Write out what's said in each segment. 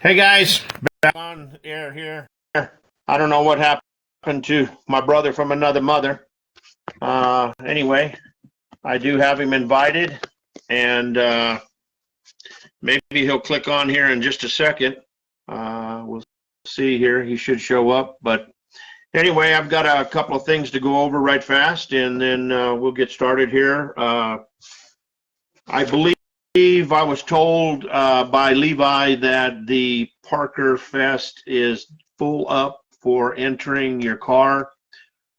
Hey guys, back on air here. I don't know what happened to my brother from another mother. Anyway, I do have him invited, and maybe he'll click on here in just a second. We'll see here. He should show up. But anyway, I've got a couple of things to go over right fast, and then we'll get started here. I believe I was told by Levi that the Parker Fest is full up for entering your car.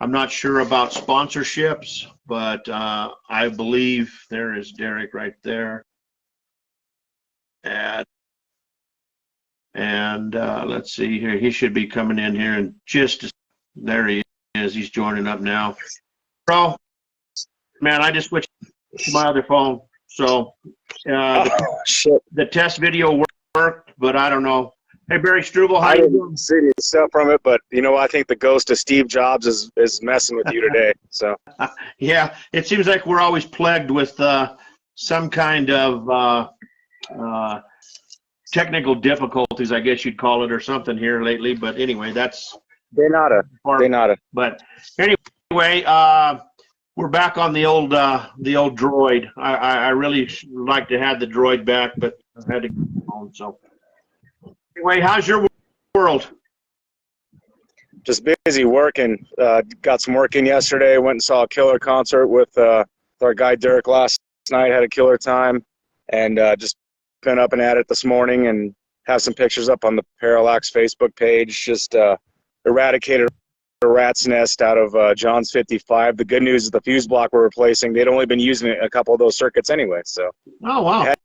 I'm not sure about sponsorships, but I believe there is Derek right there. And let's see here. He should be coming in here in there he is. He's joining up now. Bro, man, I just switched to my other phone. So the test video worked, but I don't know. Hey, Barry Struble, how I you doing? didn't see any stuff from it, but I think the ghost of Steve Jobs is messing with you today. So yeah, it seems like we're always plagued with some kind of technical difficulties, I guess you'd call it, or something here lately. But anyway, that's de nada. But anyway, we're back on the old droid. I really like to have the droid back, but I had to go home. So anyway, how's your world? Just busy working. Got some work in yesterday. Went and saw a killer concert with our guy Derek last night. Had a killer time, and just been up and at it this morning, and have some pictures up on the Parallax Facebook page. Just eradicated a rat's nest out of John's 55. The good news is the fuse block we're replacing, they'd only been using a couple of those circuits anyway. So oh wow, had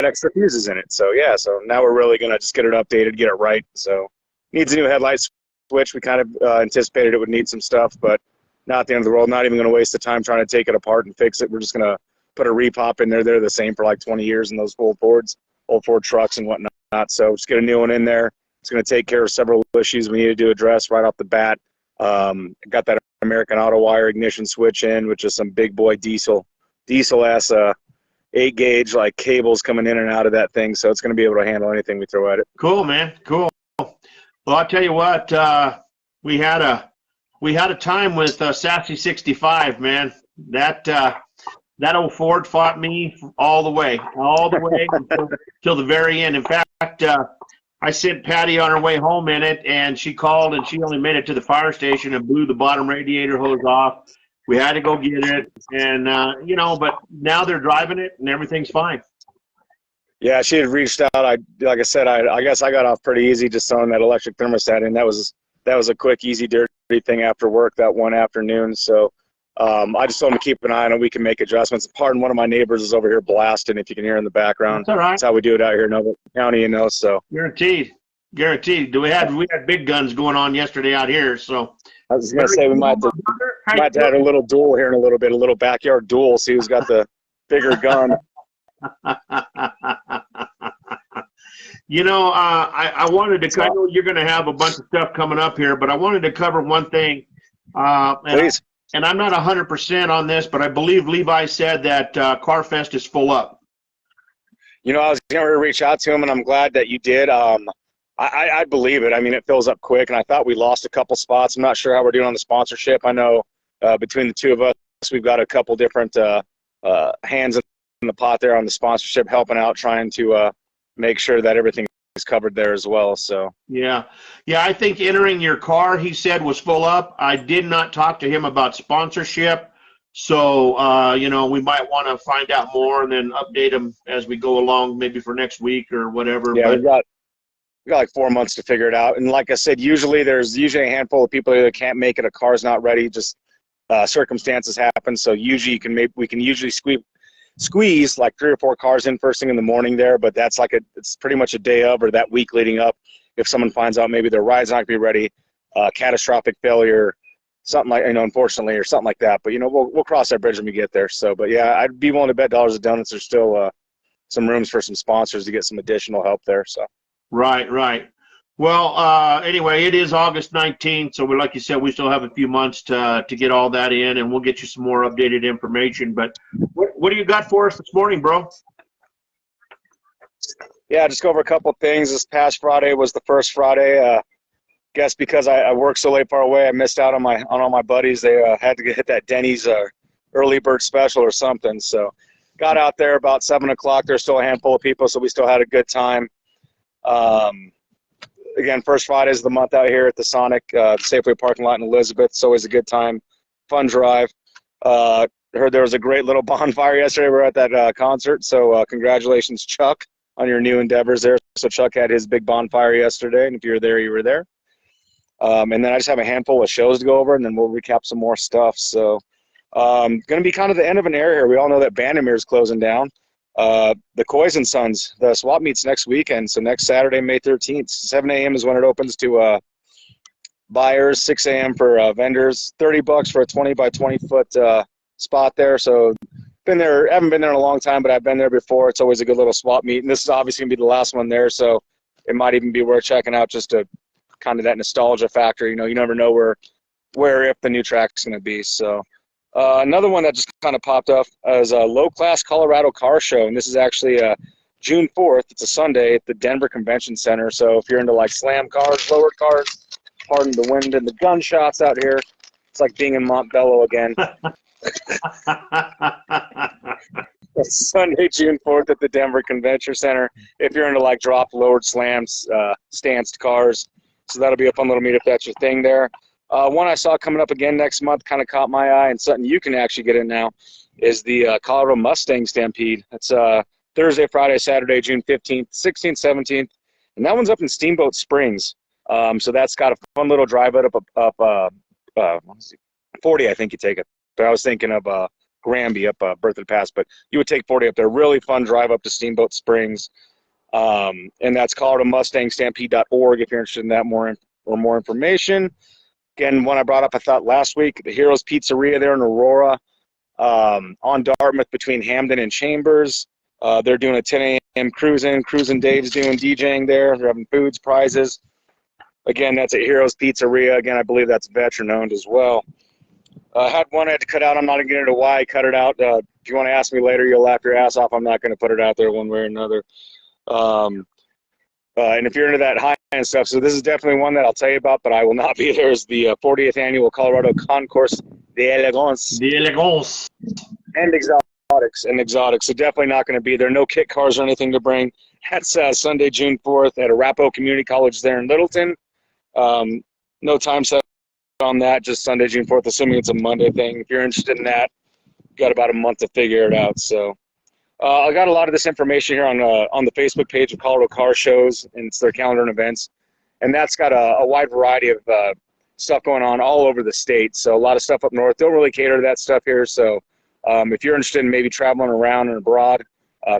extra fuses in it. So yeah, so now we're really gonna just get it updated, get it right. So needs a new headlight switch. We kind of anticipated it would need some stuff, but not the end of the world. Not even gonna waste the time trying to take it apart and fix it. We're just gonna put a repop in there. They're the same for like 20 years in those old Ford trucks and whatnot. So just get a new one in there. It's going to take care of several issues we needed to address right off the bat. Got that American Auto Wire ignition switch in, which is some big boy diesel ass 8 gauge like cables coming in and out of that thing. So it's going to be able to handle anything we throw at it. Cool, man. Cool. Well, I'll tell you what, we had a time with Sassy 65, man. That old Ford fought me all the way until the very end. In fact, I sent Patty on her way home in it, and she called, and she only made it to the fire station and blew the bottom radiator hose off. We had to go get it, and but now they're driving it, and everything's fine. Yeah, she had reached out. Like I said, I guess I got off pretty easy just throwing that electric thermostat in. That was a quick, easy, dirty thing after work that one afternoon. So I just told him to keep an eye on it. We can make adjustments. Pardon, one of my neighbors is over here blasting, if you can hear in the background. That's all right. That's how we do it out here in Nova County, So Guaranteed. We had big guns going on yesterday out here. So I was gonna say we might have a little duel here in a little bit, a little backyard duel. See who's got the bigger gun. I wanted to. I know you're going to have a bunch of stuff coming up here, but I wanted to cover one thing. Please. And I'm not 100% on this, but I believe Levi said that CarFest is full up. I was going to reach out to him, and I'm glad that you did. I believe it. I mean, it fills up quick, and I thought we lost a couple spots. I'm not sure how we're doing on the sponsorship. I know between the two of us, we've got a couple different hands in the pot there on the sponsorship, helping out, trying to make sure that everything is covered there as well. So yeah, I think entering your car, he said, was full up. I did not talk to him about sponsorship, so we might want to find out more and then update him as we go along, maybe for next week or whatever. Yeah, we got like 4 months to figure it out. And like I said, there's usually a handful of people that can't make it. A car's not ready. Just circumstances happen. So usually we can usually squeeze like 3 or 4 cars in first thing in the morning there, but that's it's pretty much a day of or that week leading up. If someone finds out maybe their ride's not gonna be ready, catastrophic failure, something like, unfortunately, or something like that. But we'll cross that bridge when we get there. So, but yeah, I'd be willing to bet dollars to donuts there's still some rooms for some sponsors to get some additional help there. So right. Well, anyway, it is August 19th, so like you said, we still have a few months to get all that in, and we'll get you some more updated information. But what do you got for us this morning, bro? Yeah, just go over a couple of things. This past Friday was the first Friday. Guess because I worked so late far away, I missed out on all my buddies. They had to hit that Denny's early bird special or something. So got out there about 7 o'clock. There's still a handful of people, so we still had a good time. Again, first Fridays of the month out here at the Sonic Safeway parking lot in Elizabeth. It's always a good time, fun drive. Heard there was a great little bonfire yesterday. We were at that concert, so congratulations, Chuck, on your new endeavors there. So Chuck had his big bonfire yesterday, and if you were there, you were there. And then I just have a handful of shows to go over, and then we'll recap some more stuff. So going to be kind of the end of an era here. We all know that Bandimere is closing down. The Coys & Sons, the swap meets next weekend. So next Saturday, May 13th, 7 a.m. is when it opens to buyers, 6 a.m. for vendors, $30 for a 20 by 20 foot spot there. So haven't been there in a long time, but I've been there before. It's always a good little swap meet. And this is obviously going to be the last one there. So it might even be worth checking out just to kind of that nostalgia factor. You know, you never know where if the new track's going to be. So another one that just kind of popped up is a Low Class Colorado Car Show, and this is actually June 4th. It's a Sunday at the Denver Convention Center. So if you're into like slam cars, lowered cars, pardon the wind and the gunshots out here, it's like being in Montbello again. It's Sunday, June 4th at the Denver Convention Center. If you're into like drop, lowered, slams, stanced cars, so that'll be a fun little meet if that's your thing there. One I saw coming up again next month kind of caught my eye, and something you can actually get in now is the Colorado Mustang Stampede. It's Thursday, Friday, Saturday, June 15th, 16th, 17th, and that one's up in Steamboat Springs. So that's got a fun little drive up 40, I think you take it. But I was thinking of Granby up Berthoud Pass, but you would take 40 up there. Really fun drive up to Steamboat Springs. And that's ColoradoMustangStampede.org if you're interested in that more information. Again, one I brought up, I thought last week, the Heroes Pizzeria there in Aurora on Dartmouth between Hamden and Chambers. They're doing a 10 a.m. cruising. Dave's doing DJing there. They're having foods, prizes. Again, that's at Heroes Pizzeria. Again, I believe that's veteran-owned as well. Had one I had to cut out. I'm not going to get into why I cut it out. If you want to ask me later, you'll laugh your ass off. I'm not going to put it out there one way or another. And if you're into that high-end stuff, so this is definitely one that I'll tell you about, but I will not be there, is the 40th Annual Colorado Concours d'Elegance. And exotics. So definitely not going to be there. No kit cars or anything to bring. That's Sunday, June 4th at Arapahoe Community College there in Littleton. No time set on that, just Sunday, June 4th, assuming it's a Monday thing. If you're interested in that, you've got about a month to figure it out. So I got a lot of this information here on the Facebook page of Colorado Car Shows, and it's their calendar and events. And that's got a wide variety of stuff going on all over the state. So a lot of stuff up north. Don't really cater to that stuff here. So if you're interested in maybe traveling around and abroad,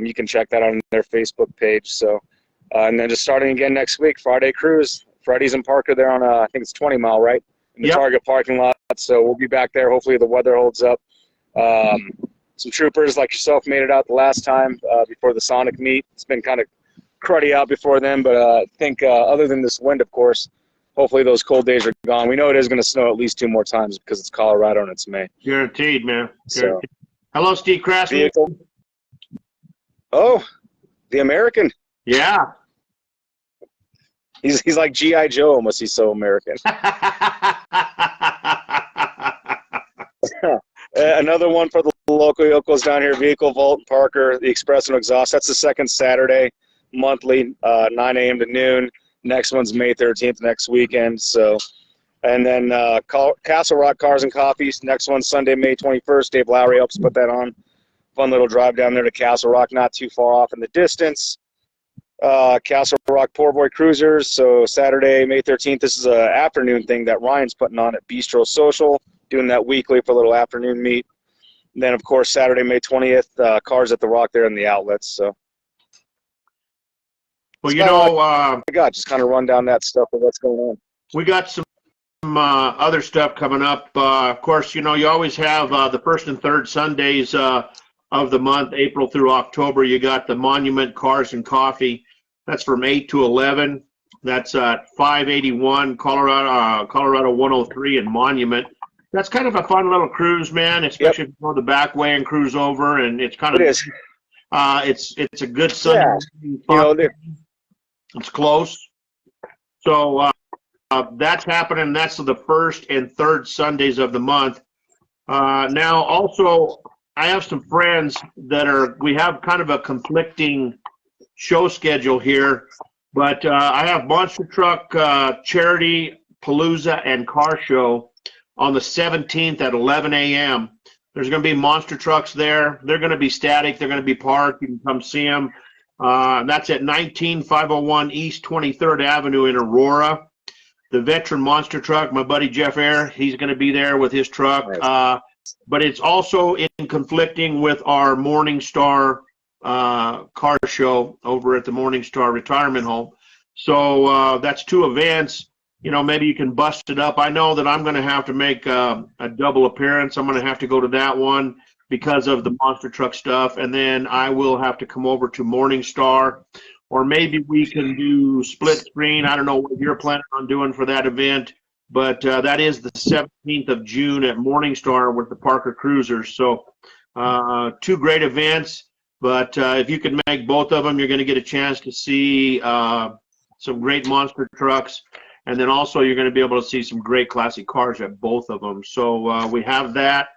you can check that out on their Facebook page. So and then just starting again next week, Friday cruise. Freddy's and Parker there on, I think it's 20 Mile, right? In the Target parking lot. So we'll be back there. Hopefully the weather holds up. Some troopers like yourself made it out the last time before the Sonic meet. It's been kind of cruddy out before then, but I think other than this wind, of course, hopefully those cold days are gone. We know it is going to snow at least 2 more times because it's Colorado and it's May. Guaranteed, man. So, hello, Steve Craftsman. Oh, the American. Yeah. He's like G.I. Joe almost. He's so American. Another one for the local yokels down here, Vehicle Vault, Parker, the Express and Exhaust. That's the second Saturday, monthly, 9 a.m. to noon. Next one's May 13th, next weekend. So, and then Castle Rock Cars and Coffees. Next one's Sunday, May 21st. Dave Lowry helps put that on. Fun little drive down there to Castle Rock, not too far off in the distance. Castle Rock Poor Boy Cruisers. So Saturday, May 13th, this is an afternoon thing that Ryan's putting on at Bistro Social, doing that weekly for a little afternoon meet. And then, of course, Saturday, May 20th, Cars at the Rock there in the outlets. So, well, you know, I got just kind of run down that stuff of what's going on. We got some other stuff coming up. Of course, you know, you always have the first and third Sundays of the month, April through October. You got the Monument Cars and Coffee. That's from 8 to 11. That's at 581 Colorado 103 in Monument. That's kind of a fun little cruise, man, especially if you go the back way and cruise over. And it's kind of It's a good Sunday. Yeah. morning You fun. know, It's close. So that's happening. That's the first and third Sundays of the month. Now, also, I have some friends we have kind of a conflicting show schedule here, but I have Monster Truck Charity Palooza and Car Show on the 17th at 11 a.m. There's going to be monster trucks there. They're going to be static. They're going to be parked. You can come see them. That's at 19501 East 23rd Avenue in Aurora. The veteran monster truck, my buddy Jeff Air, he's going to be there with his truck. But it's also in conflicting with our Morning Star car show over at the Morning Star Retirement Home. So that's two events. You know, maybe you can bust it up. I know that I'm going to have to make a double appearance. I'm going to have to go to that one because of the monster truck stuff. And then I will have to come over to Morning Star. Or maybe we can do split screen. I don't know what you're planning on doing for that event. But that is the 17th of June at Morning Star with the Parker Cruisers. So two great events. But if you can make both of them, you're going to get a chance to see some great monster trucks. And then also you're going to be able to see some great classic cars at both of them. So we have that.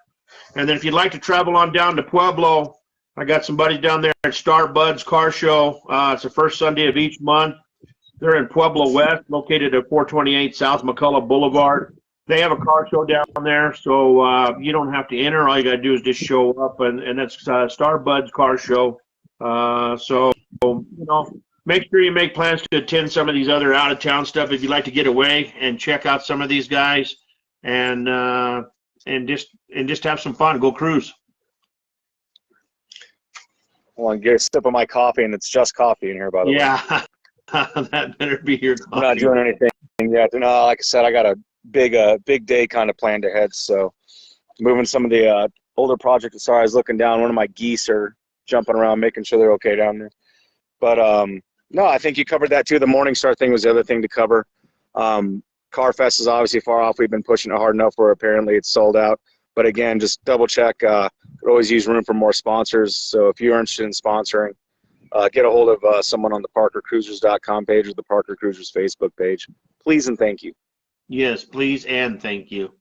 And then if you'd like to travel on down to Pueblo, I got some buddies down there at Star Buds Car Show. It's the first Sunday of each month. They're in Pueblo West, located at 428 South McCullough Boulevard. They have a car show down there, so you don't have to enter. All you got to do is just show up, and that's Star Buds Car Show. So, you know, make sure you make plans to attend some of these other out-of-town stuff if you'd like to get away and check out some of these guys and just have some fun. Go cruise. I want to get a sip of my coffee, and it's just coffee in here, by the way. Yeah, that better be your coffee. I'm not doing anything yet. No, like I said, I got a big day kind of planned ahead. So moving some of the older projects. Sorry, I was looking down. One of my geese are jumping around, making sure they're okay down there. But no, I think you covered that too. The Morning Star thing was the other thing to cover. CarFest is obviously far off. We've been pushing it hard enough where apparently it's sold out. But again, just double check. Could always use room for more sponsors. So if you're interested in sponsoring, get a hold of someone on the ParkerCruisers.com page or the Parker Cruisers Facebook page. Please and thank you. Yes, please and thank you.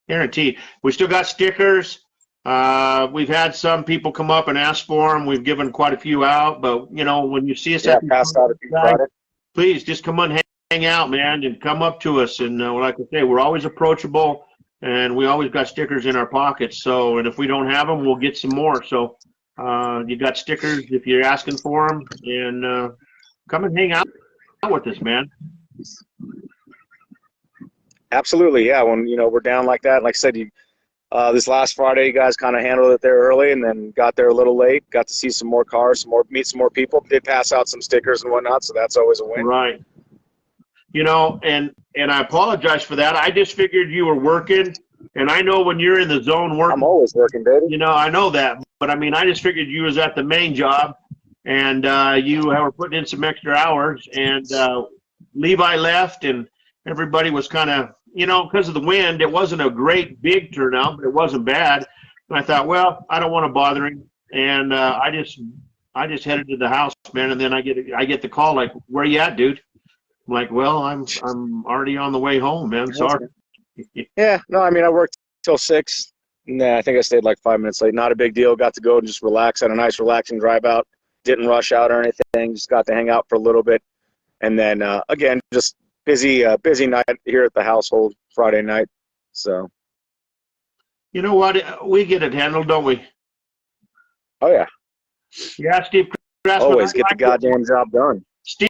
Guaranteed. We still got stickers. We've had some people come up and ask for them. We've given quite a few out, but you know, when you see us, passed out a few Friday. Please just come on, hang out, man, and come up to us. And like I say, we're always approachable, and we always got stickers in our pockets. So, and if we don't have them, we'll get some more. So, you got stickers if you're asking for them, and come and hang out with us, man. Absolutely, yeah. When we're down like that, like I said, this last Friday, you guys kind of handled it there early, and then got there a little late. Got to see some more cars, meet some more people. Did pass out some stickers and whatnot, so that's always a win. Right. You know, and I apologize for that. I just figured you were working, and I know when you're in the zone working. I'm always working, baby. You know, I know that, but I mean, I just figured you was at the main job, and you were putting in some extra hours, and Levi left, and everybody was kind of, because of the wind, it wasn't a great big turnout, but it wasn't bad. And I thought, well, I don't want to bother him, and I just headed to the house, man. And then I get the call like, "Where you at, dude?" I'm like, "Well, I'm already on the way home, man. Sorry." Yeah, no, I mean, I worked till 6. Nah, I think I stayed like 5 minutes late. Not a big deal. Got to go and just relax. Had a nice, relaxing drive out. Didn't rush out or anything. Just got to hang out for a little bit, and then again, just busy night here at the household Friday night. So, you know what? We get it handled, don't we? Oh yeah. Yeah, Steve. Always get the goddamn job done. Steve,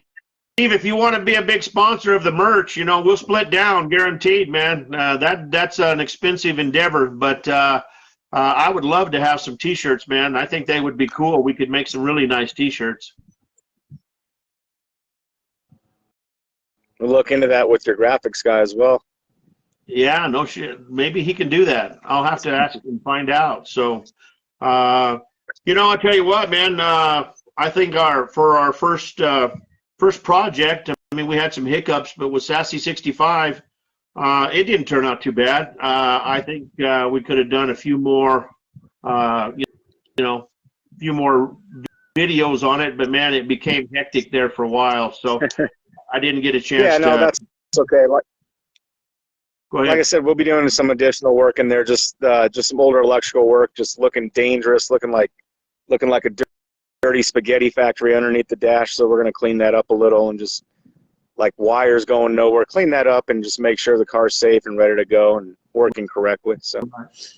if you want to be a big sponsor of the merch, we'll split down, guaranteed, man. That's an expensive endeavor, but I would love to have some T-shirts, man. I think they would be cool. We could make some really nice T-shirts. We'll look into that with your graphics guy as well. Yeah, no shit. Maybe he can do that. I'll have to ask and find out. So, I'll tell you what, man. I think for our first project, I mean, we had some hiccups, but with Sassy 65, it didn't turn out too bad. I think we could have done a few more, few more videos on it, but man, it became hectic there for a while, so I didn't get a chance. Yeah, no, that's okay. Go ahead. Like I said, we'll be doing some additional work in there, just some older electrical work, just looking dangerous, looking like a dirty spaghetti factory underneath the dash. So we're gonna clean that up a little and just like wires going nowhere, clean that up and just make sure the car's safe and ready to go and working correctly. So.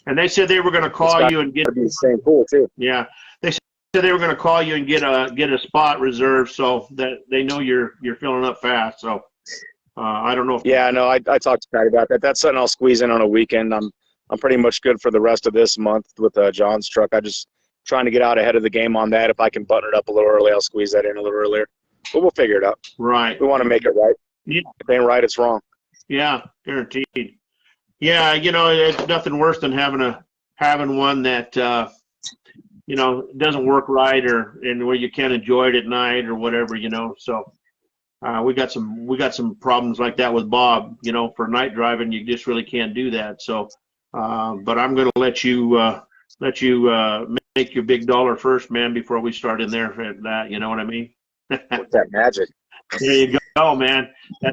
And they said they were going to call you and get the same pool too. Yeah, they said they were going to call you and get a spot reserved so that they know you're filling up fast. So I don't know. Yeah, no, I talked to Patty about that. That's something I'll squeeze in on a weekend. I'm pretty much good for the rest of this month with John's truck. I just trying to get out ahead of the game on that. If I can button it up a little early, I'll squeeze that in a little earlier. But we'll figure it out. Right. We want to make it right. Yeah. If it ain't right, it's wrong. Yeah, guaranteed. Yeah, it's nothing worse than having one that doesn't work right and where you can't enjoy it at night or whatever. So we got some problems like that with Bob. For night driving, you just really can't do that. So, but I'm going to let you make your big dollar first, man, before we start in there at that. You know what I mean? What's that magic? There you go, man.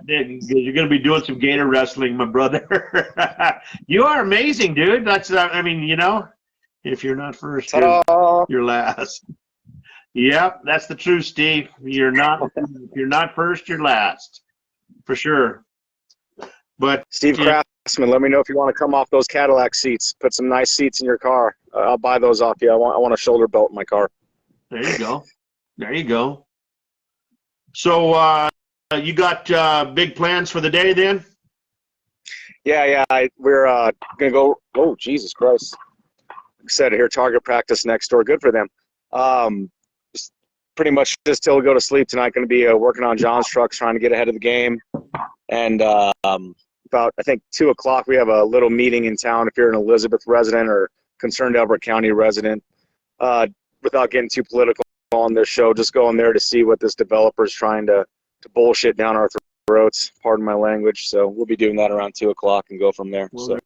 You're going to be doing some gator wrestling, my brother. You are amazing, dude. That's, if you're not first, you're last. Yep, that's the truth, Steve. If you're not first, you're last, for sure. But Steve Craftsman, let me know if you want to come off those Cadillac seats. Put some nice seats in your car. I'll buy those off you. I want a shoulder belt in my car. There you go. There you go. So you got big plans for the day then? Yeah. We're going to go. Oh, Jesus Christ. Like I said, here, target practice next door. Good for them. Just pretty much just till we go to sleep tonight, going to be working on John's trucks, trying to get ahead of the game. And about, I think, 2 o'clock, we have a little meeting in town if you're an Elizabeth resident or concerned Elbert County resident. Without getting too political on this show, just going there to see what this developer is trying to bullshit down our throats, pardon my language. So we'll be doing that around 2 o'clock and go from there. Well, so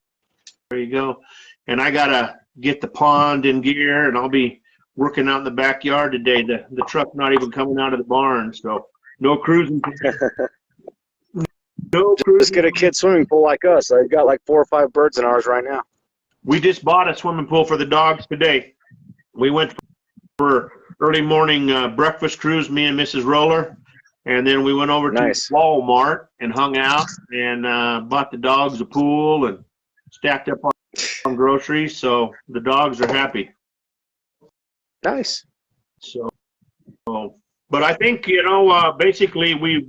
there you go. And I got to get the pond in gear, and I'll be working out in the backyard today. The truck's not even coming out of the barn, so no cruising. No cruising. Just get a kid swimming pool like us. I've got like 4 or 5 birds in ours right now. We just bought a swimming pool for the dogs today. We went for early morning breakfast cruise, me and Mrs. Roller, and then we went over to Walmart and hung out and bought the dogs a pool and stacked up on groceries. So the dogs are happy. Nice. So, but I think basically we've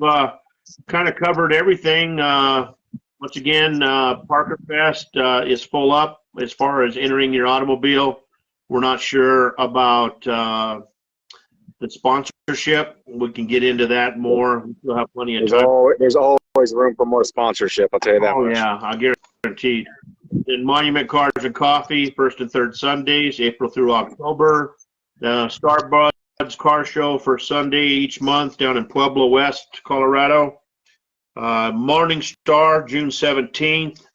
kind of covered everything. Once again, Parker Fest is full up as far as entering your automobile. We're not sure about the sponsorship. We can get into that more. We'll have plenty of time. There's always room for more sponsorship, I'll tell you that much. Yeah, I guarantee. Then Monument Cars and Coffee, first and third Sundays, April through October. Starbuds Car Show for Sunday each month down in Pueblo West, Colorado. Morning Star, June 17th.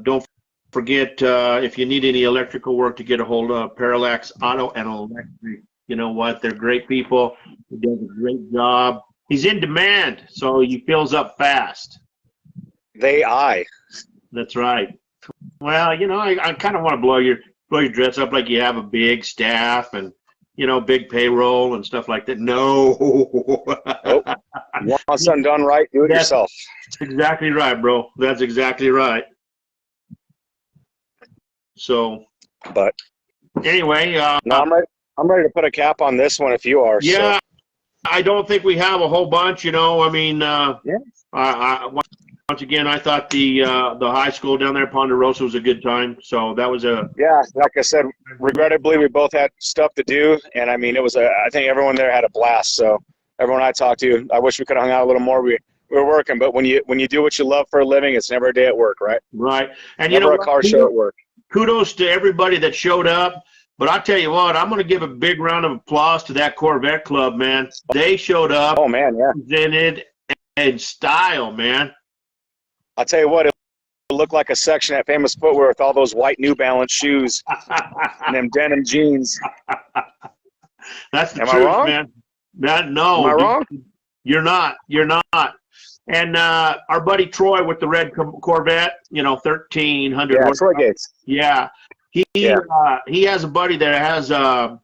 Don't forget, if you need any electrical work, to get a hold of Parallax Auto and Electric. You know what? They're great people. He does a great job. He's in demand, so he fills up fast. That's right. Well, I kind of want to blow your dress up like you have a big staff and, big payroll and stuff like that. No. Nope. You want something done right, do it yourself. That's exactly right, bro. That's exactly right. So, but anyway, no, I'm ready to put a cap on this one if you are. Yeah, so. I don't think we have a whole bunch. Once again, I thought the high school down there, Ponderosa, was a good time. So that was like I said, regrettably, we both had stuff to do, and I mean, I think everyone there had a blast. So everyone I talked to, I wish we could have hung out a little more. We were working, but when you do what you love for a living, it's never a day at work, right? Right, and never a car show at work. Kudos to everybody that showed up. But I'll tell you what, I'm going to give a big round of applause to that Corvette Club, man. They showed up. Oh, man, yeah. Presented in style, man. I'll tell you what, it looked like a section at Famous Footwear with all those white New Balance shoes and them denim jeans. That's the Am I truth, wrong? man. No, Am I wrong? you're not. You're not. And our buddy Troy with the red Corvette, 1,300 Yeah, horsepower. Troy Gates. Yeah, Yeah. he has a buddy that has a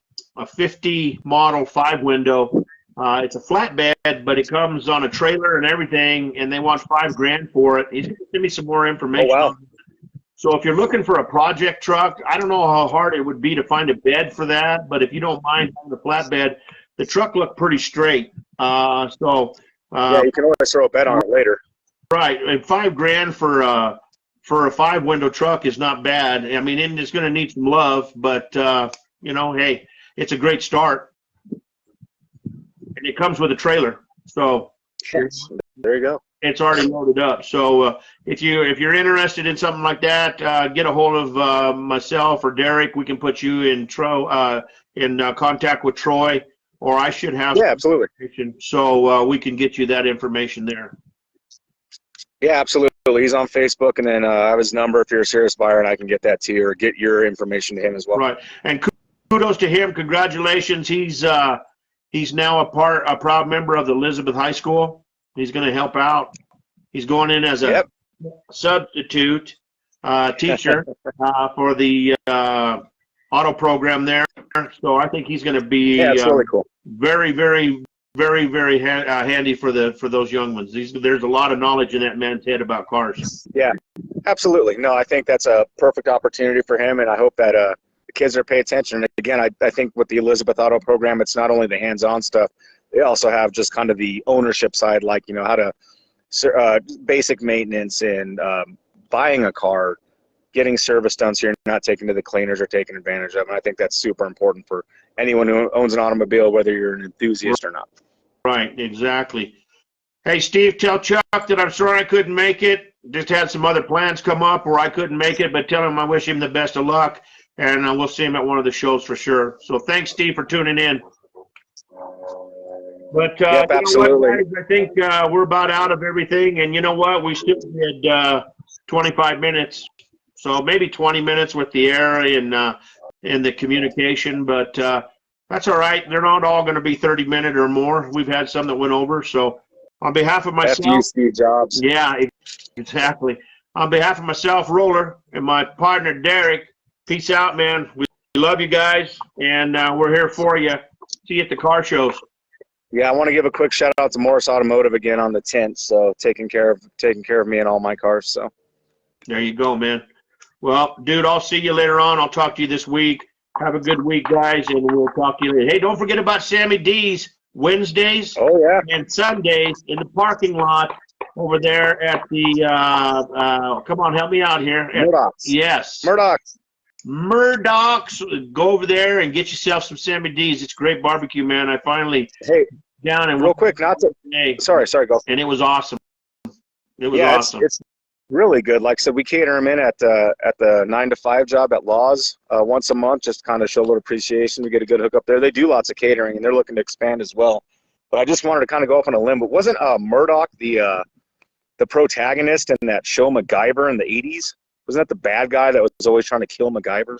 50 model 5-window. It's a flatbed, but it comes on a trailer and everything, and they want $5,000 for it. He's going to send me some more information. Oh, wow. on it. So if you're looking for a project truck, I don't know how hard it would be to find a bed for that, but if you don't mind having the flatbed, the truck looked pretty straight. Yeah, you can always throw a bet on it later. Right, and $5,000 for a 5-window truck is not bad. I mean, it's going to need some love, but hey, it's a great start, and it comes with a trailer, so There you go. it's already loaded up. So if you're interested in something like that, get a hold of myself or Derek. We can put you in contact with Troy, or I should have. Yeah, absolutely. So we can get you that information there. Yeah, absolutely. He's on Facebook, and then I have his number if you're a serious buyer, and I can get that to you or get your information to him as well. Right, and kudos to him. Congratulations. He's now a proud member of the Elizabeth High School. He's going to help out. He's going in as a substitute teacher for the auto program there. So I think he's going to be it's really cool. Very, very, very, very handy for those young ones. There's a lot of knowledge in that man's head about cars. Yeah, absolutely. No, I think that's a perfect opportunity for him, and I hope that the kids are paying attention. And again, I think with the Elizabeth Auto program, it's not only the hands-on stuff. They also have just kind of the ownership side, like, how to basic maintenance and buying a car, getting service done so you're not taken to the cleaners or taken advantage of. And I think that's super important for anyone who owns an automobile, whether you're an enthusiast or not. Right, exactly. Hey, Steve, tell Chuck that I'm sorry I couldn't make it. Just had some other plans come up where I couldn't make it, but tell him I wish him the best of luck, and we'll see him at one of the shows for sure. So thanks, Steve, for tuning in. But Yep, absolutely. guys, I think we're about out of everything, and you know what? We still did 25 minutes, so maybe 20 minutes with the air and the communication, but that's all right. They're not all going to be 30-minute or more. We've had some that went over. So on behalf of myself, After you, Steve Jobs. yeah, exactly. On behalf of myself, Roller, and my partner Derek, peace out, man. We love you guys, and we're here for you. See you at the car shows. Yeah, I want to give a quick shout out to Morris Automotive again on the tent. So taking care of me and all my cars. So there you go, man. Well, dude, I'll see you later on. I'll talk to you this week. Have a good week, guys, and we'll talk to you later. Hey, don't forget about Sammy D's Wednesdays and Sundays in the parking lot over there at the come on, help me out here. Murdoch's. Yes. Murdoch's. Go over there and get yourself some Sammy D's. It's great barbecue, man. I finally down and real quick, not to sorry, go. And it was awesome. It was awesome. It's really good. Like I said, we cater them in at the 9 to 5 job at Laws once a month, just kind of show a little appreciation. We get a good hookup there. They do lots of catering, and they're looking to expand as well. But I just wanted to kind of go off on a limb. But wasn't Murdoch the protagonist in that show MacGyver in the 80s? Wasn't that the bad guy that was always trying to kill MacGyver?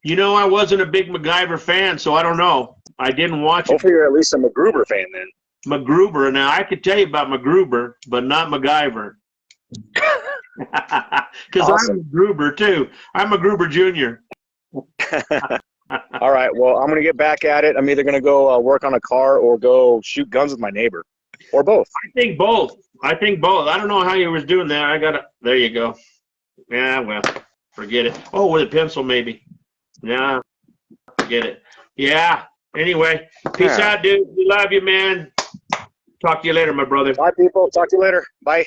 I wasn't a big MacGyver fan, so I don't know. I didn't watch it. Hopefully you're at least a MacGruber fan then. MacGruber. Now, I could tell you about MacGruber, but not MacGyver. Because Awesome. I'm a MacGruber, too. I'm a MacGruber Jr. All right, well, I'm going to get back at it. I'm either going to go work on a car or go shoot guns with my neighbor, or both. I think both. I don't know how you was doing that. There you go. Yeah, well, forget it. Oh, with a pencil, maybe. Yeah, forget it. Yeah, anyway, peace out, dude. We love you, man. Talk to you later, my brother. Bye, people. Talk to you later. Bye.